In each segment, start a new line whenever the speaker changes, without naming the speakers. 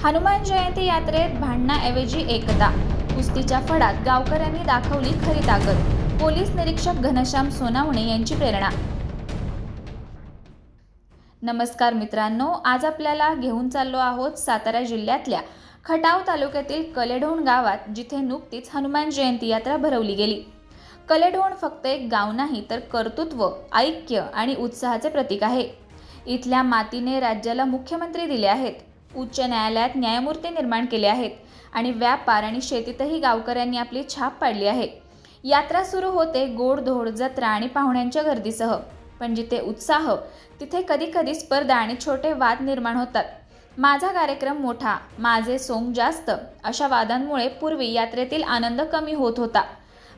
हनुमान जयंती यात्रेत भांडणाऐवजी एकता, कुस्तीच्या फडात गावकऱ्यांनी दाखवली खरी ताकद. पोलीस निरीक्षक घनश्याम सोनावणे यांची प्रेरणा. नमस्कार मित्रांनो, आज आपल्याला घेऊन चाललो आहोत सातारा जिल्ह्यातल्या खटाव तालुक्यातील कलेढोण गावात, जिथे नुकतीच हनुमान जयंती यात्रा भरवली गेली. कलेढोण फक्त एक गाव नाही, तर कर्तृत्व, ऐक्य आणि उत्साहाचे प्रतीक आहे. इथल्या मातीने राज्याला मुख्यमंत्री दिले आहेत, उच्च न्यायालयात न्यायमूर्ती निर्माण केले आहेत आणि व्यापार आणि शेतीतही गावकऱ्यांनी आपली छाप पाडली आहे. यात्रा सुरू होते गोडधोड, जत्रा आणि पाहुण्यांच्या गर्दीसह. पण जिथे उत्साह, तिथे कधी कधी स्पर्धा आणि छोटे वाद निर्माण होतात. माझा कार्यक्रम मोठा, माझे सोंग जास्त, अशा वादांमुळे पूर्वी यात्रेतील आनंद कमी होत होता.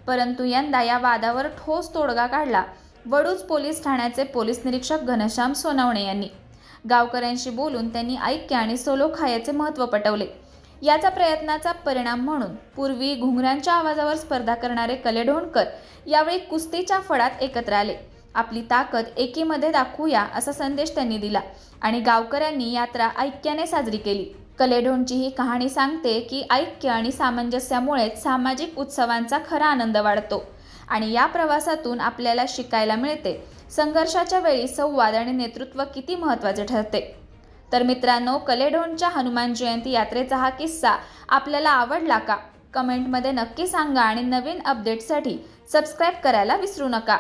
परंतु यंदा या वादावर ठोस तोडगा काढला वडूज पोलीस ठाण्याचे पोलीस निरीक्षक घनश्याम सोनावणे यांनी. गावकऱ्यांशी बोलून त्यांनी ऐक्य आणि सलोखा याचे महत्त्व पटवले. याचा प्रयत्नाचा परिणाम म्हणून पूर्वी घुंगरांच्या आवाजावर स्पर्धा करणारे कलेढोणकर यावेळी कुस्तीच्या फडात एकत्र आले. आपली ताकद एकीमध्ये दाखवूया, असा संदेश त्यांनी दिला आणि गावकऱ्यांनी यात्रा ऐक्याने साजरी केली. कलेढोणची ही कहाणी सांगते की ऐक्य आणि सामंजस्यामुळेच सामाजिक उत्सवांचा खरा आनंद वाढतो आणि या प्रवासातून आपल्याला शिकायला मिळते संघर्षाच्या वेळी संवाद आणि नेतृत्व किती महत्त्वाचे ठरते. तर मित्रांनो, कलेढोणच्या हनुमान जयंती यात्रेचा हा किस्सा आपल्याला आवडला का? कमेंटमध्ये नक्की सांगा आणि नवीन अपडेट्ससाठी सबस्क्राईब करायला विसरू नका.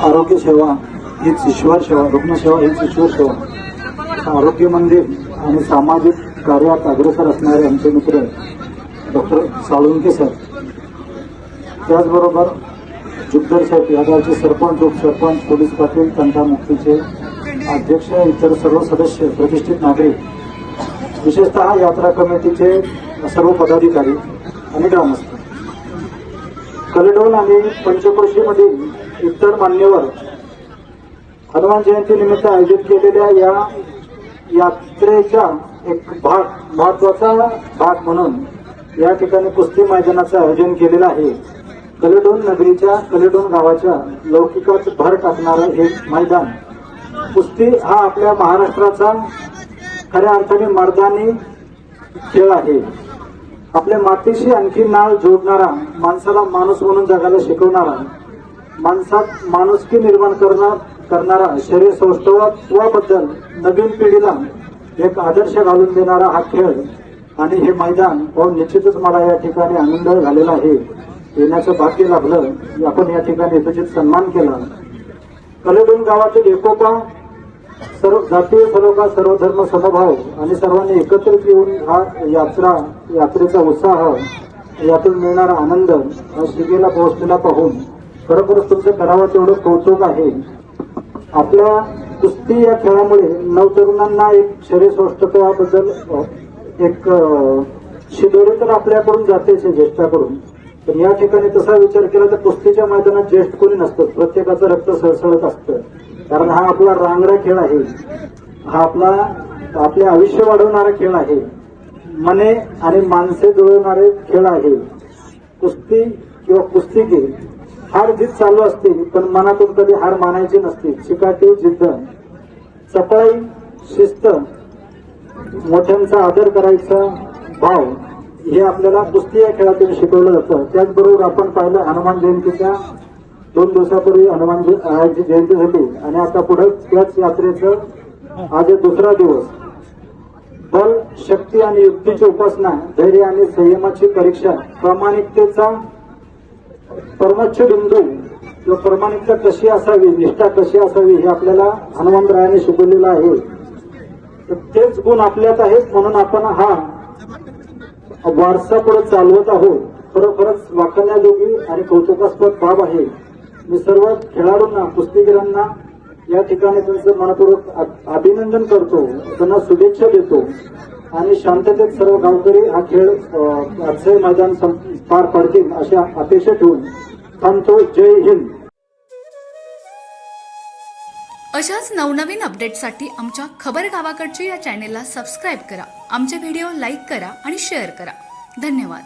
आरोग्य सेवा हीच ईश्वर सेवा, रुग्णसेवा हीच ईश्वर सेवा. आरोग्य मंदिर आणि सामाजिक कार्यात अग्रेसर असणारे आमचे मित्र डॉक्टर साळुंके सर, त्याचबरोबर जुगदर साहेब या गावचे सरपंच, उपसरपंच, पोलीस पाटील, तंटामुक्तीचे अध्यक्ष, इतर सर्व सदस्य, प्रतिष्ठित नागरिक, विशेषतः यात्रा कमिटीचे सर्व पदाधिकारी आणि ग्रामस्थ, कलेढोण आणि पंचक्रोशीमधील इतर मान्यवर हनुमान जयंती निमित्त आयोजित केलेल्या या यात्रेच्या एक महत्वाचा भाग म्हणून या ठिकाणी कुस्ती मैदानाचं आयोजन केलेलं आहे. कलेढोण नगरीच्या, कलेढोण गावाच्या लौकिकात भर टाकणारं हे मैदान. कुस्ती हा आपल्या महाराष्ट्राचा खऱ्या अर्थाने मर्दानी खेळ आहे. आपल्या मातीशी आणखी नाळ जोडणारा, माणसाला माणूस म्हणून जगायला शिकवणारा, माणसात माणुसकी निर्माण करणारा, शरीर सौष्ठवाबद्दल नवीन पिढीला एक आदर्श घालून देणारा हा खेळ आणि हे मैदान पाहून निश्चितच मला या ठिकाणी आनंद झालेला आहे. येण्याचं भाग्य लाभलं, आपण या ठिकाणी यथोचित सन्मान केला. कलेढोण गावातील एकोपा, सर्व जातीय सलोखा, सर्व धर्म समभाव आणि सर्वांनी एकत्रित येऊन हा यात्रेचा उत्साह, यातून मिळणारा आनंद हा शिगेला पोहोचलेला पाहून खरोखरच तुमचं करावं तेवढं कौतुक आहे. आपल्या कुस्ती या खेळामुळे नवतरुणांना एक शरीर सौष्ठवाबद्दल एक शिदोरी तर आपल्याकडून जातेच, ज्येष्ठाकडून. पण या ठिकाणी तसा विचार केला तर कुस्तीच्या मैदानात ज्येष्ठ कोणी नसतं, प्रत्येकाचं रक्त सळसळत असतं. कारण हा आपला रांगडा खेळ आहे, हा आपले आयुष्य वाढवणारा खेळ आहे, मने आणि माणसे जुळवणारे खेळ आहे. कुस्ती किंवा कुस्तीगीर हार जीत चालू असते, पण मनातून कधी हार मानायची नसते. चिकाटी, जिद्द, चपळाई, शिस्त, मोठ्यांचा आदर करायचा भाव, हे आपल्याला कुस्ती या खेळातून शिकवलं जातं. त्याचबरोबर आपण पाहिलं हनुमान जयंतीच्या 2 दिवसापूर्वी हनुमान जयंती झाली आणि आता पुढे त्याच यात्रेचं आज दुसरा दिवस. बल, शक्ती आणि युक्तीची उपासना, धैर्य आणि संयमाची परीक्षा, प्रामाणिकतेचा परमोच्च बिंदू किंवा प्रामाणिकता कशी असावी, निष्ठा कशी असावी, हे आपल्याला हनुमंतरायाने शिकवलेलं आहे. तर तेच गुण आपल्यात आहेत, म्हणून आपण हा वारसा पुढे चालवत आहोत. खरोखरच वाखाणण्याजोगी आणि कौतुकास्पद बाब आहे. मी सर्व खेळाडूंना, कुस्तीगिरांना या ठिकाणी त्यांचं मनपूर्वक अभिनंदन करतो, त्यांना शुभेच्छा देतो आणि शांततेत सर्व गावकरी हा खेळ आजचे मैदान पार पडतील अशा अपेक्षा ठेवून थांबतो. जय हिंद.
अशाच नवनवीन अपडेट्ससाठी आमच्या खबर गावाकडची या चॅनेलला सबस्क्राईब करा, आमचे व्हिडिओ लाईक करा आणि शेअर करा. धन्यवाद.